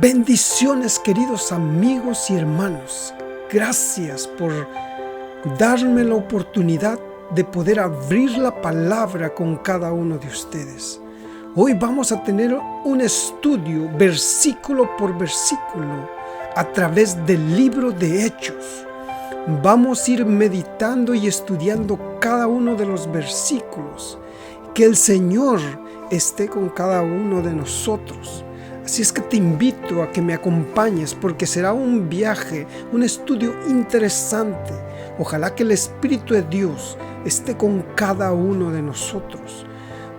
Bendiciones, queridos amigos y hermanos. Gracias por darme la oportunidad de poder abrir la palabra con cada uno de ustedes. Hoy vamos a tener un estudio versículo por versículo a través del libro de Hechos. Vamos a ir meditando y estudiando cada uno de los versículos. Que el Señor esté con cada uno de nosotros. Así es que te invito a que me acompañes porque será un viaje, un estudio interesante. Ojalá que el Espíritu de Dios esté con cada uno de nosotros.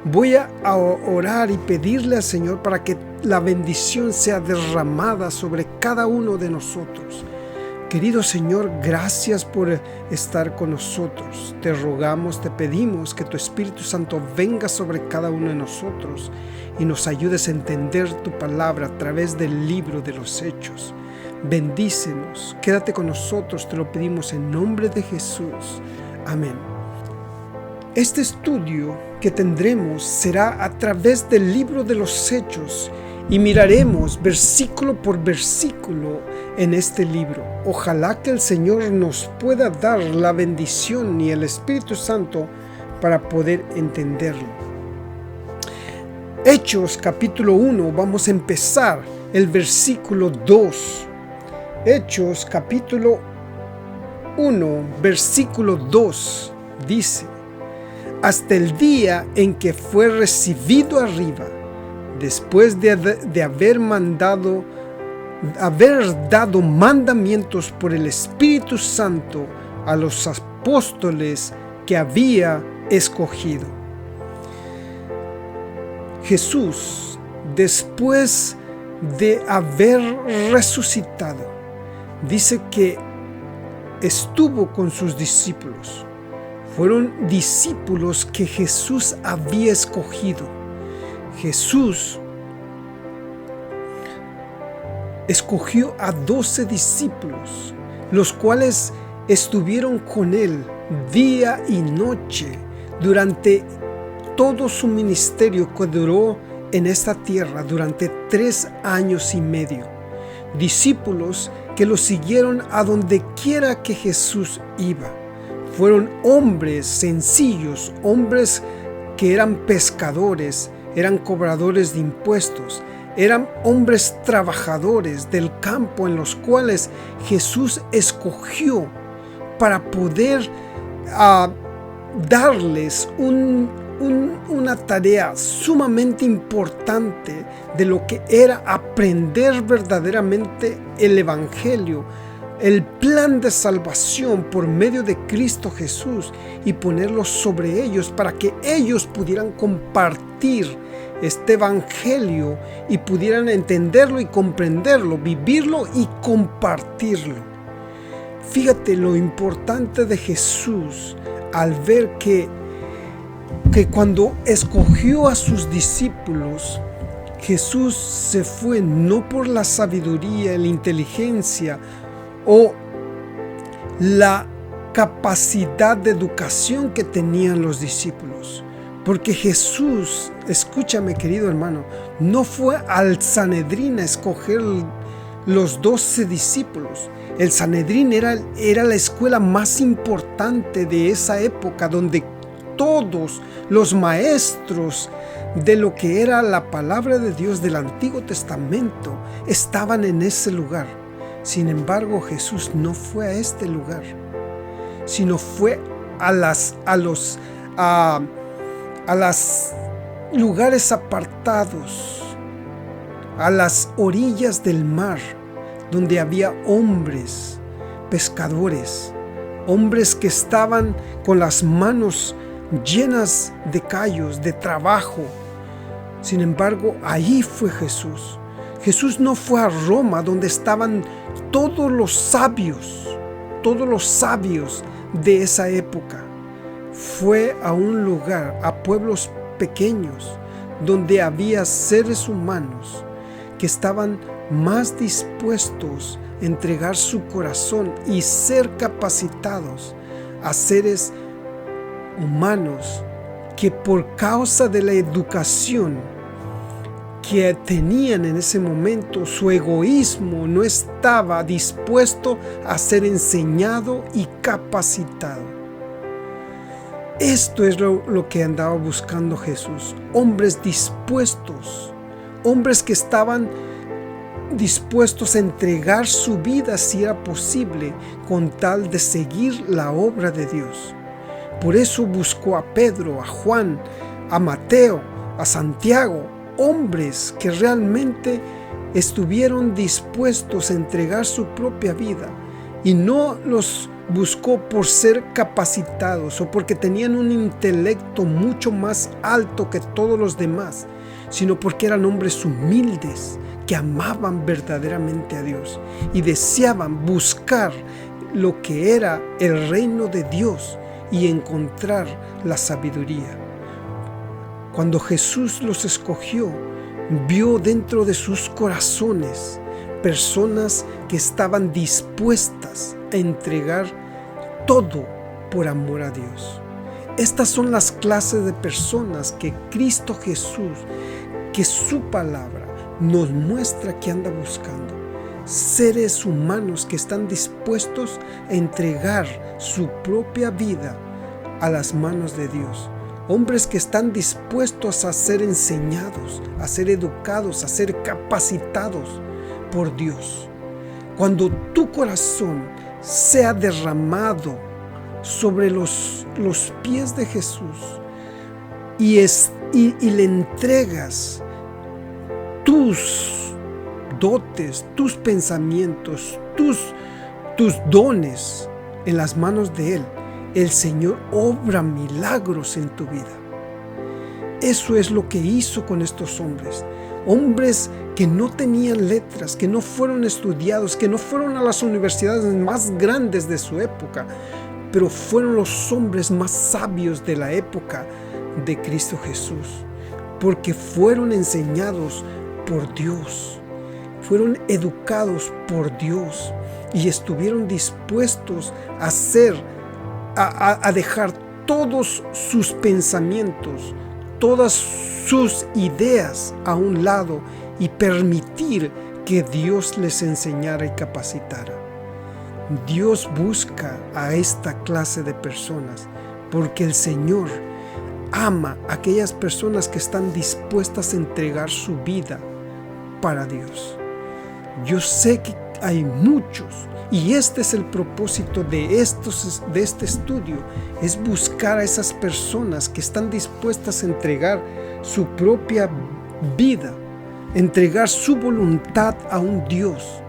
Voy a orar y pedirle al Señor para que la bendición sea derramada sobre cada uno de nosotros. Querido Señor, gracias por estar con nosotros. Te rogamos, te pedimos que tu Espíritu Santo venga sobre cada uno de nosotros y nos ayudes a entender tu palabra a través del libro de los Hechos. Bendícenos, quédate con nosotros, te lo pedimos en nombre de Jesús. Amén. Este estudio que tendremos será a través del libro de los Hechos y miraremos versículo por versículo en este libro. Ojalá que el Señor nos pueda dar la bendición y el Espíritu Santo para poder entenderlo. Hechos capítulo 1, vamos a empezar el versículo 2. Hechos capítulo 1, versículo 2 dice: hasta el día en que fue recibido arriba, después de haber dado mandamientos por el Espíritu Santo a los apóstoles que había escogido. Jesús, después de haber resucitado, dice que estuvo con sus discípulos. Fueron discípulos que Jesús había escogido. Jesús escogió a 12 discípulos, los cuales estuvieron con él día y noche durante todo su ministerio que duró en esta tierra durante 3 años y medio. Discípulos que lo siguieron a donde quiera que Jesús iba. Fueron hombres sencillos, hombres que eran pescadores, eran cobradores de impuestos, eran hombres trabajadores del campo en los cuales Jesús escogió para poder darles una tarea sumamente importante de lo que era aprender verdaderamente el Evangelio, el plan de salvación por medio de Cristo Jesús, y ponerlo sobre ellos para que ellos pudieran compartir este Evangelio y pudieran entenderlo y comprenderlo, vivirlo y compartirlo. Fíjate lo importante de Jesús al ver que cuando escogió a sus discípulos, Jesús se fue no por la sabiduría, la inteligencia o la capacidad de educación que tenían los discípulos. Porque Jesús, escúchame querido hermano, no fue al Sanedrín a escoger los 12 discípulos. El Sanedrín era la escuela más importante de esa época, donde todos los maestros de lo que era la palabra de Dios del Antiguo Testamento estaban en ese lugar. Sin embargo, Jesús no fue a este lugar, sino fue a los lugares apartados, a las orillas del mar, donde había hombres pescadores, hombres que estaban con las manos llenas de callos, de trabajo. Sin embargo, ahí fue Jesús. Jesús no fue a Roma, donde estaban todos los sabios de esa época. Fue a un lugar, a pueblos pequeños, donde había seres humanos que estaban más dispuestos a entregar su corazón y ser capacitados a seres humanos que por causa de la educación que tenían en ese momento, su egoísmo no estaba dispuesto a ser enseñado y capacitado. Esto es lo que andaba buscando Jesús, hombres dispuestos, hombres que estaban dispuestos a entregar su vida si era posible con tal de seguir la obra de Dios. Por eso buscó a Pedro, a Juan, a Mateo, a Santiago, hombres que realmente estuvieron dispuestos a entregar su propia vida, y no los buscó por ser capacitados o porque tenían un intelecto mucho más alto que todos los demás, sino porque eran hombres humildes que amaban verdaderamente a Dios y deseaban buscar lo que era el reino de Dios y encontrar la sabiduría. Cuando Jesús los escogió, vio dentro de sus corazones personas que estaban dispuestas a entregar todo por amor a Dios. Estas son las clases de personas que Cristo Jesús, que su palabra nos muestra que anda buscando. Seres humanos que están dispuestos a entregar su propia vida a las manos de Dios. Hombres que están dispuestos a ser enseñados, a ser educados, a ser capacitados por Dios. Cuando tu corazón sea derramado sobre los pies de Jesús y le entregas tus dotes, tus pensamientos, tus dones en las manos de Él, el Señor obra milagros en tu vida. Eso es lo que hizo con estos hombres. Hombres que no tenían letras, que no fueron estudiados, que no fueron a las universidades más grandes de su época, pero fueron los hombres más sabios de la época de Cristo Jesús, porque fueron enseñados por Dios, fueron educados por Dios y estuvieron dispuestos a dejar todos sus pensamientos, todas sus ideas a un lado y permitir que Dios les enseñara y capacitara. Dios busca a esta clase de personas porque el Señor ama a aquellas personas que están dispuestas a entregar su vida para Dios. Yo sé que hay muchos, y este es el propósito de este estudio, es buscar a esas personas que están dispuestas a entregar su propia vida, entregar su voluntad a un Dios.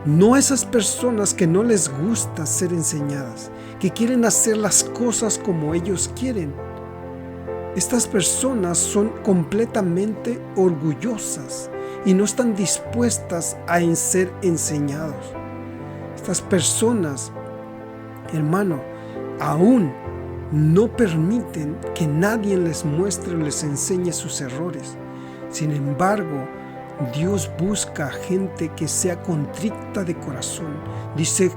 No esas personas que no les gusta ser enseñadas, que quieren hacer las cosas como ellos quieren. Estas personas son completamente orgullosas y no están dispuestas a ser enseñados. Estas personas, hermano, aún no permiten que nadie les muestre o les enseñe sus errores. Sin embargo, Dios busca gente que sea contrita de corazón. Dice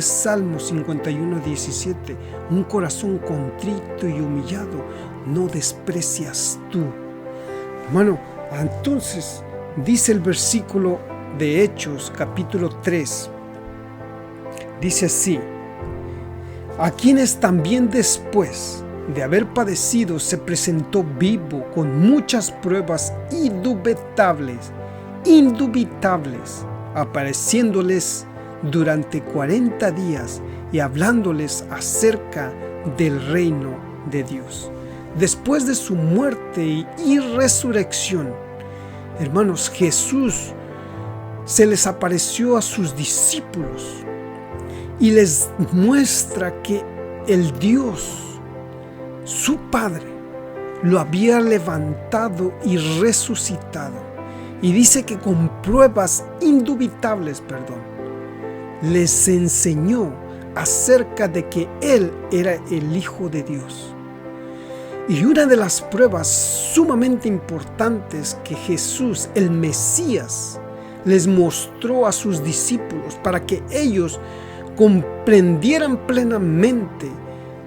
Salmo 51:17, un corazón contrito y humillado no desprecias tú. Hermano, entonces dice el versículo de Hechos capítulo 3, dice así: a quienes también después de haber padecido se presentó vivo con muchas pruebas indubitables, apareciéndoles durante 40 días y hablándoles acerca del reino de Dios. Después de su muerte y resurrección, hermanos, Jesús se les apareció a sus discípulos y les muestra que el Dios, su Padre, lo había levantado y resucitado. Y dice que con pruebas indubitables, les enseñó acerca de que Él era el Hijo de Dios. Y una de las pruebas sumamente importantes que Jesús, el Mesías, les mostró a sus discípulos para que ellos comprendieran plenamente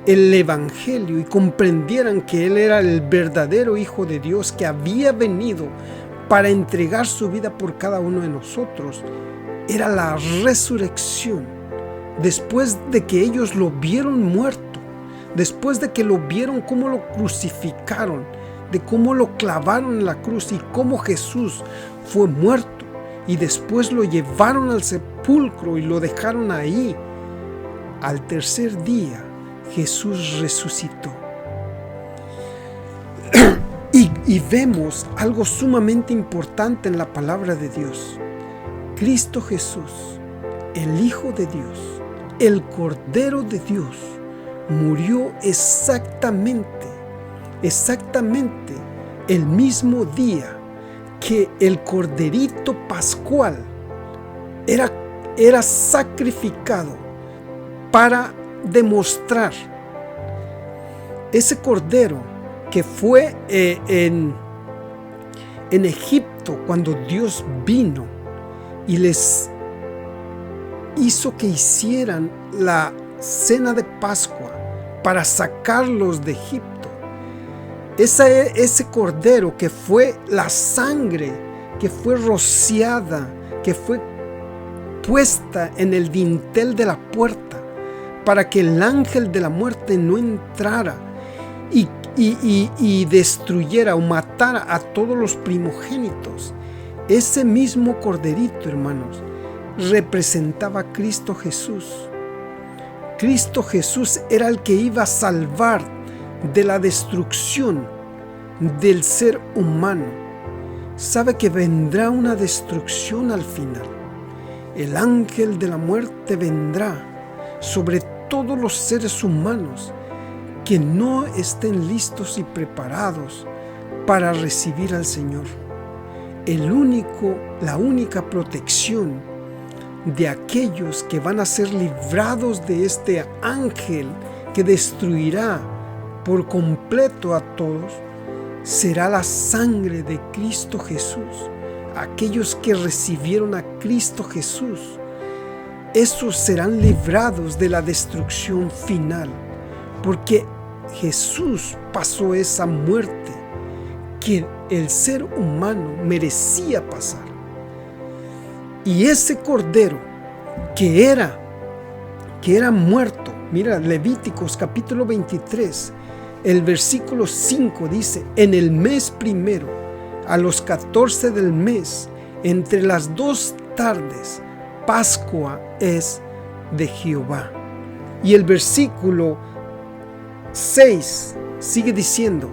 el Evangelio y comprendieran que Él era el verdadero Hijo de Dios que había venido para entregar su vida por cada uno de nosotros, era la resurrección. Después de que ellos lo vieron muerto, después de que lo vieron cómo lo crucificaron, de cómo lo clavaron en la cruz y cómo Jesús fue muerto, y después lo llevaron al sepulcro y lo dejaron ahí, al tercer día Jesús resucitó. Y vemos algo sumamente importante en la palabra de Dios. Cristo Jesús, el Hijo de Dios, el Cordero de Dios, murió exactamente el mismo día que el Corderito Pascual era sacrificado para demostrar. Ese Cordero que fue en Egipto, cuando Dios vino y les hizo que hicieran la cena de Pascua para sacarlos de Egipto. Ese Cordero que fue la sangre, que fue rociada, que fue puesta en el dintel de la puerta para que el ángel de la muerte no entrara y destruyera o matara a todos los primogénitos. Ese mismo corderito, hermanos, representaba a Cristo Jesús. Cristo Jesús era el que iba a salvar de la destrucción del ser humano. Sabe que vendrá una destrucción al final. El ángel de la muerte vendrá sobre todos los seres humanos que no estén listos y preparados para recibir al Señor. La única protección de aquellos que van a ser librados de este ángel que destruirá por completo a todos será la sangre de Cristo Jesús. Aquellos que recibieron a Cristo Jesús, esos serán librados de la destrucción final, porque Jesús pasó esa muerte que el ser humano merecía pasar. Y ese Cordero que era muerto, mira, Levíticos capítulo 23, el versículo 5 dice: en el mes primero, a los 14 del mes, entre las 2 tardes, Pascua es de Jehová. Y el versículo 6 sigue diciendo: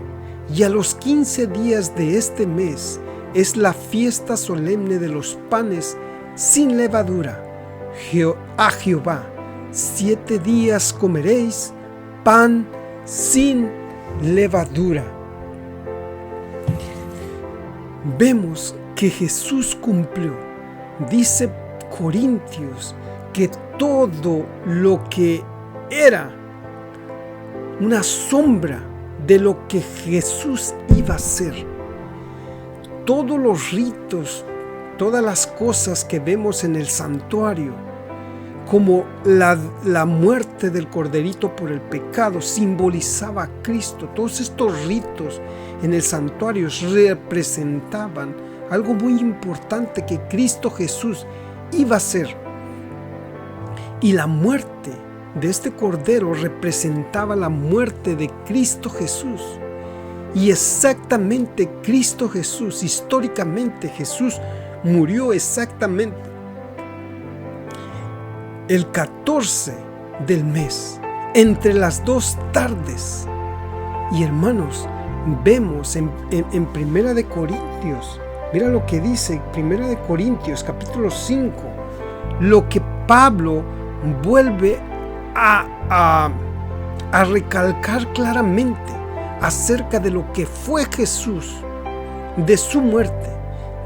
y a los 15 días de este mes es la fiesta solemne de los panes sin levadura a Jehová. 7 días comeréis pan sin levadura. Vemos que Jesús cumplió. Dice Corintios que todo lo que era una sombra de lo que Jesús iba a hacer, todos los ritos, todas las cosas que vemos en el santuario, como la muerte del corderito por el pecado, simbolizaba a Cristo. Todos estos ritos en el santuario representaban algo muy importante que Cristo Jesús iba a hacer. Y la muerte de este cordero representaba la muerte de Cristo Jesús. Y exactamente Cristo Jesús, históricamente Jesús murió exactamente el 14 del mes, entre las 2 tardes. Y hermanos, vemos en Primera de Corintios, mira lo que dice Primera de Corintios capítulo 5, lo que Pablo vuelve a recalcar claramente acerca de lo que fue Jesús, de su muerte.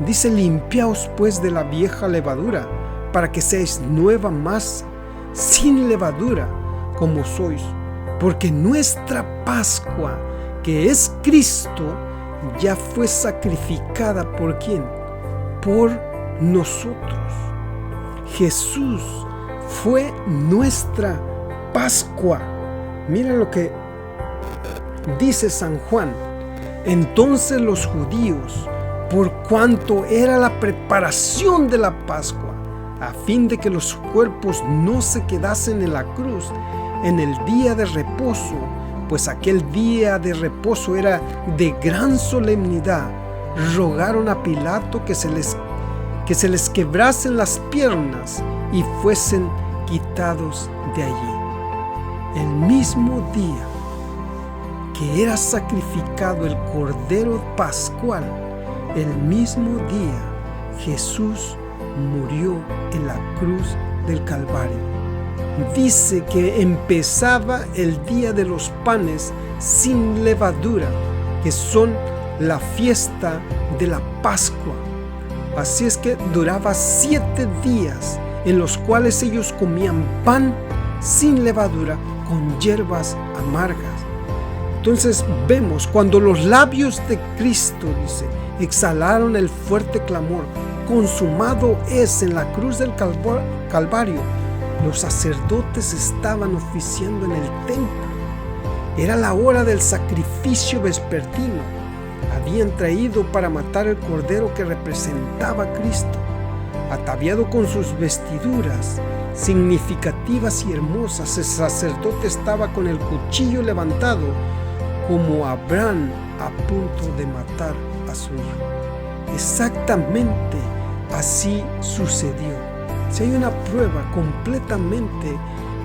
Dice: limpiaos pues de la vieja levadura, para que seáis nueva masa, sin levadura, como sois, porque nuestra Pascua, que es Cristo, ya fue sacrificada. ¿Por quién? Por nosotros. Jesús fue nuestra Pascua. Miren lo que dice San Juan. Entonces los judíos, por cuanto era la preparación de la Pascua, a fin de que los cuerpos no se quedasen en la cruz en el día de reposo, pues aquel día de reposo era de gran solemnidad, rogaron a Pilato que se les quebrasen las piernas y fuesen quitados de allí. El mismo día que era sacrificado el Cordero Pascual, el mismo día Jesús murió en la cruz del Calvario. Dice que empezaba el día de los panes sin levadura, que son la fiesta de la Pascua. Así es que duraba 7 días en los cuales ellos comían pan sin levadura con hierbas amargas. Entonces vemos cuando los labios de Cristo, dice, exhalaron el fuerte clamor, consumado es, en la cruz del Calvario, los sacerdotes estaban oficiando en el templo. Era la hora del sacrificio vespertino. Habían traído para matar el cordero que representaba a Cristo, ataviado con sus vestiduras significativas y hermosas. El sacerdote estaba con el cuchillo levantado, como Abraham a punto de matar a su hijo. Exactamente así sucedió. Si hay una prueba completamente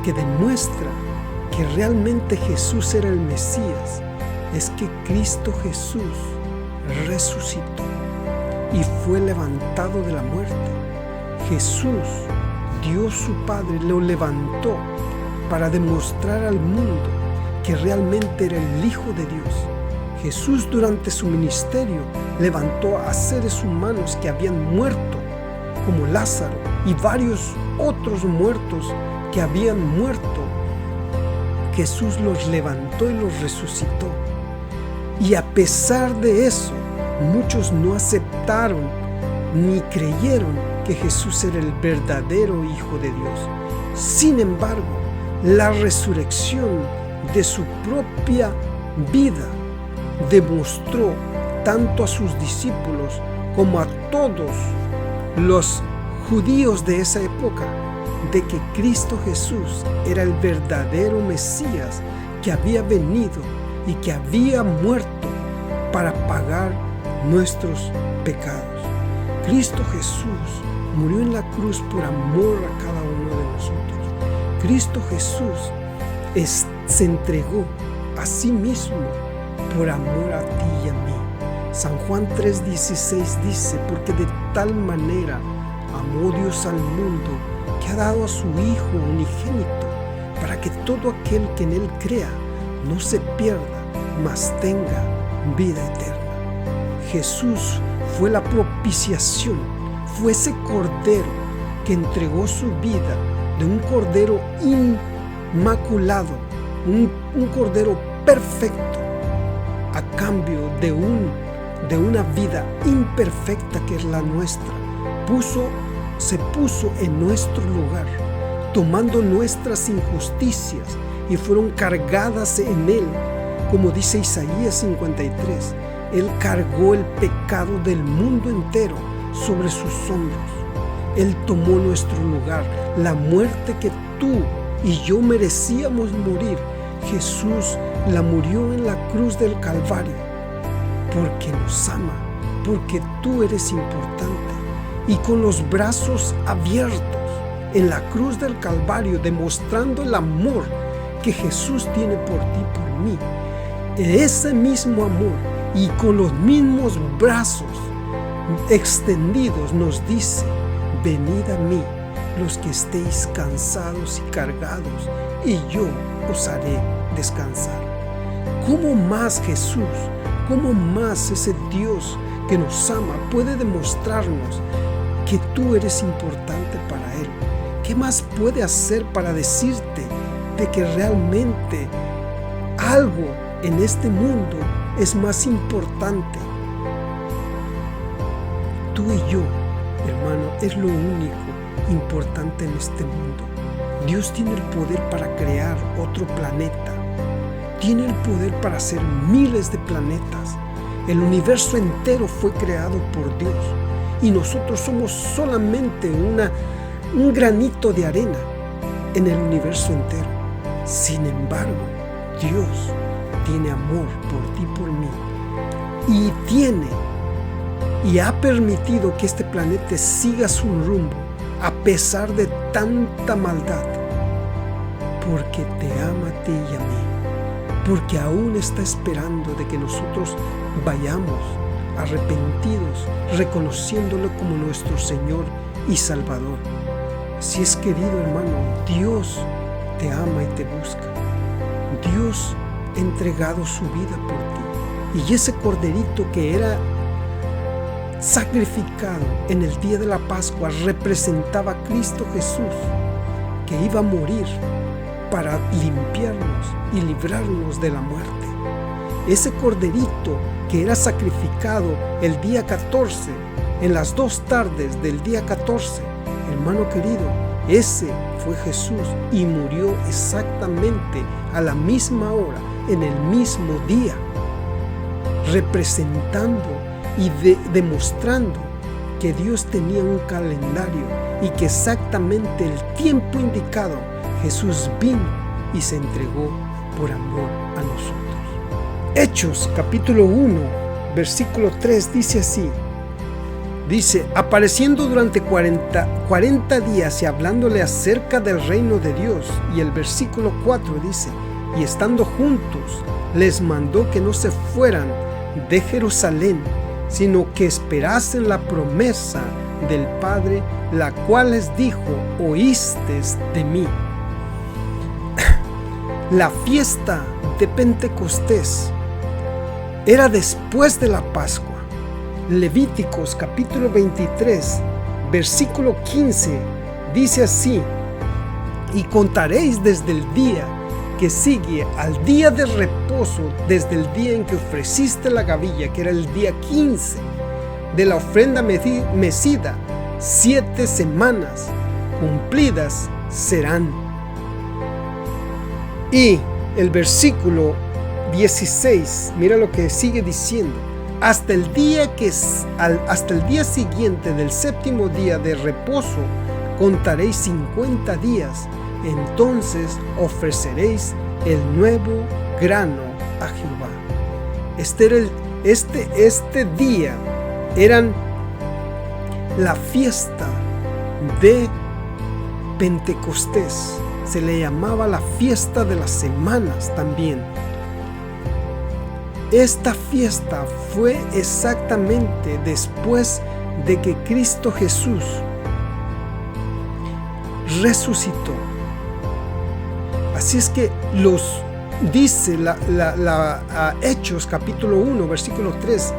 que demuestra que realmente Jesús era el Mesías, es que Cristo Jesús resucitó y fue levantado de la muerte. Jesús, Dios su Padre, lo levantó para demostrar al mundo que realmente era el Hijo de Dios. Jesús, durante su ministerio, levantó a seres humanos que habían muerto, como Lázaro y varios otros muertos que habían muerto. Jesús los levantó y los resucitó. Y a pesar de eso, muchos no aceptaron ni creyeron que Jesús era el verdadero Hijo de Dios. Sin embargo, la resurrección de su propia vida demostró tanto a sus discípulos como a todos los judíos de esa época de que Cristo Jesús era el verdadero Mesías que había venido y que había muerto para pagar nuestros pecados. Cristo Jesús murió en la cruz por amor a cada uno de nosotros. Cristo Jesús se entregó a sí mismo por amor a ti y a mí. San Juan 3:16 dice, porque de tal manera amó Dios al mundo que ha dado a su Hijo unigénito, para que todo aquel que en Él crea no se pierda, mas tenga vida eterna. Jesús fue la propiciación, fue ese cordero que entregó su vida, de un cordero inmaculado, un cordero perfecto, a cambio de una vida imperfecta que es la nuestra. Se puso en nuestro lugar, tomando nuestras injusticias, y fueron cargadas en Él, como dice Isaías 53. Él cargó el pecado del mundo entero sobre sus hombros. Él tomó nuestro lugar, la muerte que tú y yo merecíamos morir. Jesús la murió en la cruz del Calvario, porque nos ama, porque tú eres importante. Y con los brazos abiertos en la cruz del Calvario, demostrando el amor que Jesús tiene por ti y por mí. Ese mismo amor, y con los mismos brazos extendidos, nos dice: venid a mí los que estéis cansados y cargados, y yo os haré descansar. ¿Cómo más Jesús, cómo más ese Dios que nos ama puede demostrarnos que tú eres importante para Él? ¿Qué más puede hacer para decirte de que realmente algo en este mundo es más importante? Tú y yo, hermano, es lo único importante en este mundo. Dios tiene el poder para crear otro planeta, tiene el poder para hacer miles de planetas. El universo entero fue creado por Dios y nosotros somos solamente un granito de arena en el universo entero. Sin embargo, Dios tiene amor por ti y por mí y ha permitido que este planeta siga su rumbo a pesar de tanta maldad, porque te ama a ti y a mí, porque aún está esperando de que nosotros vayamos arrepentidos, reconociéndolo como nuestro Señor y Salvador. Así es, querido hermano, Dios te ama y te busca. Dios ha entregado su vida por ti. Y ese corderito que era sacrificado en el día de la Pascua representaba a Cristo Jesús, que iba a morir para limpiarnos y librarnos de la muerte. Ese corderito que era sacrificado el día 14, en las 2 tardes del día 14, hermano querido, ese fue Jesús y murió exactamente a la misma hora, en el mismo día, representando y demostrando que Dios tenía un calendario y que exactamente el tiempo indicado Jesús vino y se entregó por amor a nosotros. Hechos capítulo 1 versículo 3 dice así. Dice, apareciendo durante 40 días y hablándole acerca del reino de Dios. Y el versículo 4 dice, y estando juntos, les mandó que no se fueran de Jerusalén, sino que esperasen la promesa del Padre, la cual les dijo, oístes de mí. La fiesta de Pentecostés era después de la Pascua. Levíticos capítulo 23, versículo 15, dice así, y contaréis desde el día que sigue al día de reposo, desde el día en que ofreciste la gavilla, que era el día 15 de la ofrenda mecida, 7 semanas cumplidas serán. Y el versículo 16, mira lo que sigue diciendo. Hasta el día siguiente del 7º día de reposo contaréis 50 días, entonces ofreceréis el nuevo grano a Jehová. Este día eran la fiesta de Pentecostés. Se le llamaba la fiesta de las semanas también. Esta fiesta fue exactamente después de que Cristo Jesús resucitó. Así es que dice Hechos capítulo 1 versículo 3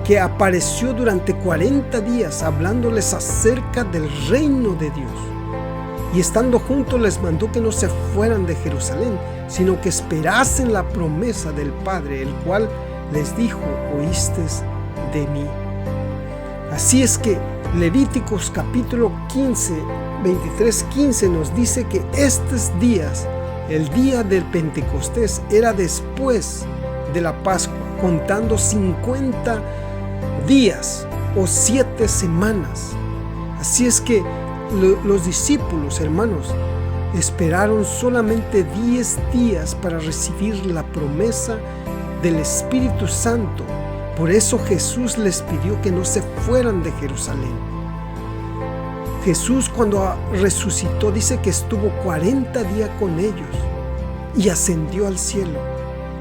que apareció durante 40 días hablándoles acerca del reino de Dios. Y estando juntos les mandó que no se fueran de Jerusalén, sino que esperasen la promesa del Padre, el cual les dijo, oístes de mí. Así es que Levíticos capítulo 23:15 nos dice que estos días, el día del Pentecostés, era después de la Pascua, contando 50 días o 7 semanas. Así es que los discípulos, hermanos, esperaron solamente 10 días para recibir la promesa del Espíritu Santo. Por eso Jesús les pidió que no se fueran de Jerusalén. Jesús, cuando resucitó, dice que estuvo 40 días con ellos y ascendió al cielo.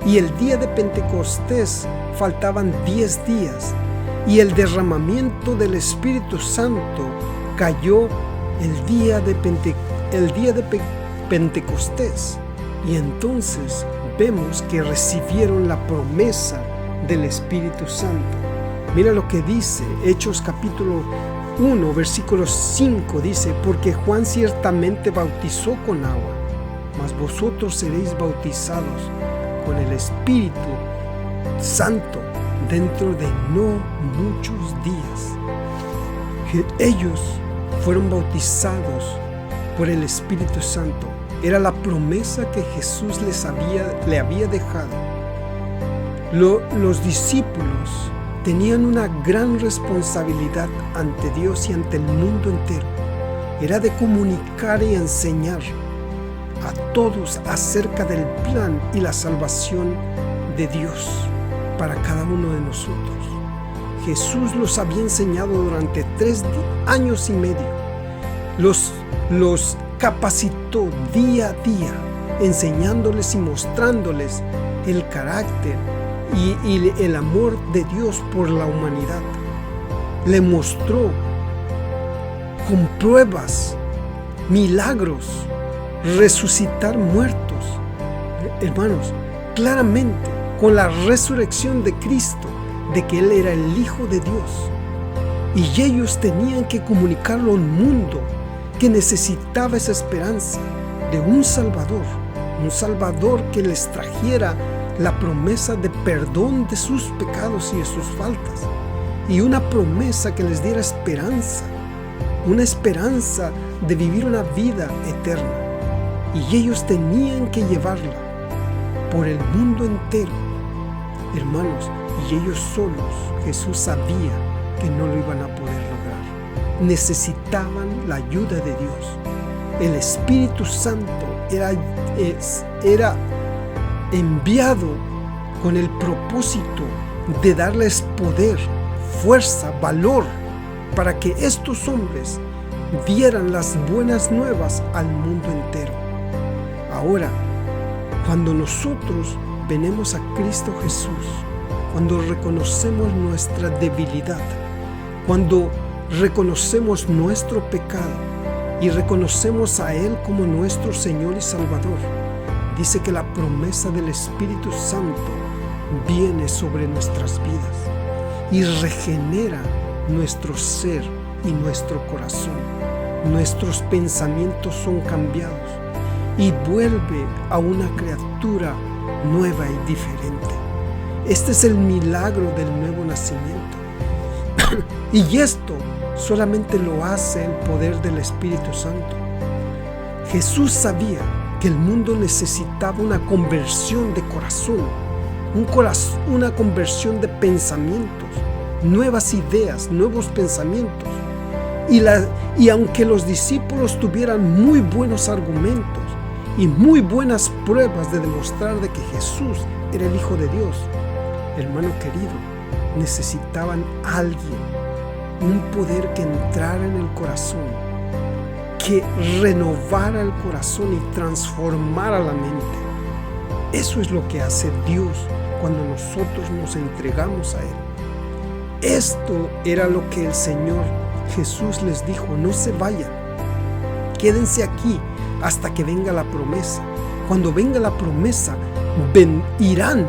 Y el día de Pentecostés faltaban 10 días y el derramamiento del Espíritu Santo cayó el día de Pentecostés. Y entonces vemos que recibieron la promesa del Espíritu Santo. Mira lo que dice Hechos capítulo 1 versículo 5, dice, porque Juan ciertamente bautizó con agua, mas vosotros seréis bautizados con el Espíritu Santo dentro de no muchos días. Ellos fueron bautizados por el Espíritu Santo Era la promesa que Jesús le había dejado. Los discípulos tenían una gran responsabilidad ante Dios y ante el mundo entero. Era de comunicar y enseñar a todos acerca del plan y la salvación de Dios para cada uno de nosotros. Jesús los había enseñado durante 3 años y medio. Los capacitó día a día, enseñándoles y mostrándoles el carácter y el amor de Dios por la humanidad. Le mostró con pruebas, milagros, resucitar muertos. Hermanos, claramente con la resurrección de Cristo, de que Él era el Hijo de Dios. Y ellos tenían que comunicarlo a un mundo que necesitaba esa esperanza de un Salvador que les trajera la promesa de perdón de sus pecados y de sus faltas, y una promesa que les diera esperanza, una esperanza de vivir una vida eterna. Y ellos tenían que llevarla por el mundo entero, hermanos, y ellos solos, Jesús sabía que no lo iban a poder lograr. Necesitaban la ayuda de Dios. El Espíritu Santo era enviado con el propósito de darles poder, fuerza, valor, para que estos hombres dieran las buenas nuevas al mundo entero. Ahora, cuando nosotros venimos a Cristo Jesús, cuando reconocemos nuestra debilidad, cuando reconocemos nuestro pecado y reconocemos a Él como nuestro Señor y Salvador, dice que la promesa del Espíritu Santo viene sobre nuestras vidas y regenera nuestro ser y nuestro corazón. Nuestros pensamientos son cambiados y vuelve a una criatura nueva y diferente. Este es el milagro del nuevo nacimiento. Y esto solamente lo hace el poder del Espíritu Santo. Jesús sabía que el mundo necesitaba una conversión de corazón, una conversión de pensamientos, nuevas ideas, nuevos pensamientos. Y aunque los discípulos tuvieran muy buenos argumentos y muy buenas pruebas de demostrar de que Jesús era el Hijo de Dios, hermano querido, necesitaban a alguien, un poder que entrara en el corazón, que renovara el corazón y transformara la mente. Eso es lo que hace Dios cuando nosotros nos entregamos a Él. Esto era lo que el Señor Jesús les dijo: no se vayan, quédense aquí hasta que venga la promesa. Cuando venga la promesa, irán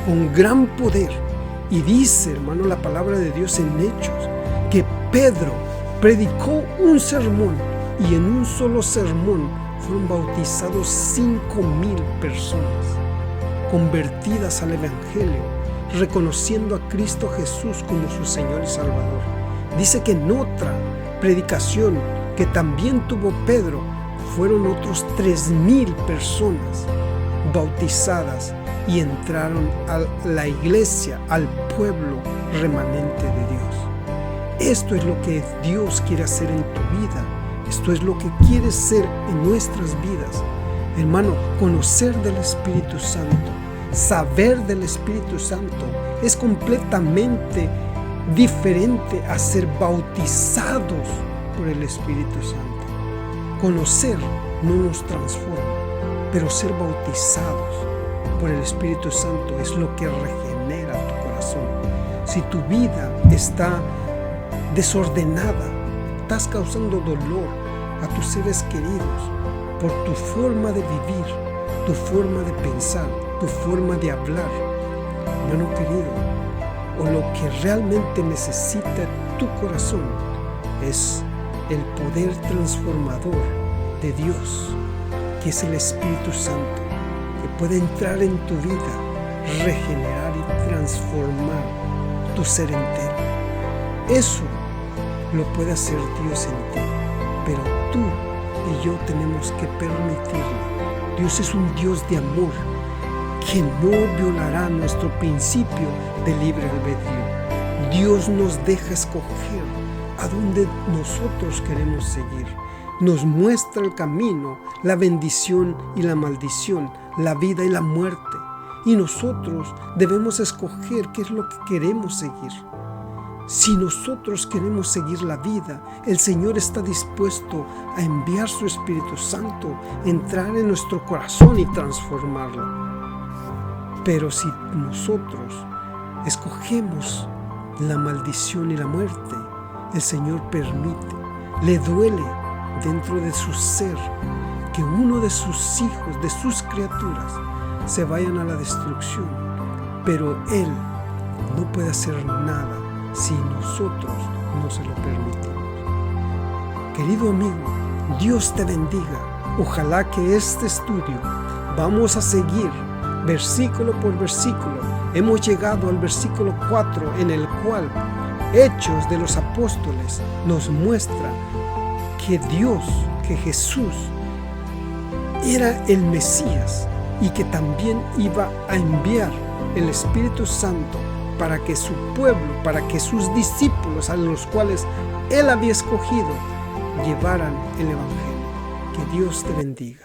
con gran poder. Y dice, hermano, la palabra de Dios en Hechos, que Pedro predicó un sermón y en un solo sermón fueron bautizados 5,000 personas, convertidas al Evangelio, reconociendo a Cristo Jesús como su Señor y Salvador. Dice que en otra predicación que también tuvo Pedro, fueron otros 3,000 personas bautizadas y entraron a la iglesia, al pueblo remanente de Dios. Esto es lo que Dios quiere hacer en tu vida. Esto es lo que quiere hacer en nuestras vidas. Hermano, conocer del Espíritu Santo, saber del Espíritu Santo es completamente diferente a ser bautizados por el Espíritu Santo. Conocer no nos transforma, pero ser bautizados por el Espíritu Santo es lo que regenera tu corazón. Si tu vida está desordenada, estás causando dolor a tus seres queridos por tu forma de vivir, tu forma de pensar, tu forma de hablar, hermano querido, o lo que realmente necesita tu corazón es el poder transformador de Dios, que es el Espíritu Santo, que puede entrar en tu vida, regenerar y transformar tu ser entero. Eso lo puede hacer Dios en ti, pero tú y yo tenemos que permitirlo. Dios es un Dios de amor que no violará nuestro principio de libre albedrío. Dios nos deja escoger a dónde nosotros queremos seguir. Nos muestra el camino, la bendición y la maldición, la vida y la muerte. Y nosotros debemos escoger qué es lo que queremos seguir. Si nosotros queremos seguir la vida, el Señor está dispuesto a enviar su Espíritu Santo, entrar en nuestro corazón y transformarlo. Pero si nosotros escogemos la maldición y la muerte, el Señor permite, le duele dentro de su ser que uno de sus hijos, de sus criaturas, se vayan a la destrucción. Pero Él no puede hacer nada si nosotros no se lo permitimos. Querido amigo, Dios te bendiga. Ojalá que este estudio vamos a seguir versículo por versículo. Hemos llegado al versículo 4, en el cual Hechos de los Apóstoles nos muestra que Dios, que Jesús era el Mesías y que también iba a enviar el Espíritu Santo para que su pueblo, para que sus discípulos, a los cuales Él había escogido, llevaran el Evangelio. Que Dios te bendiga.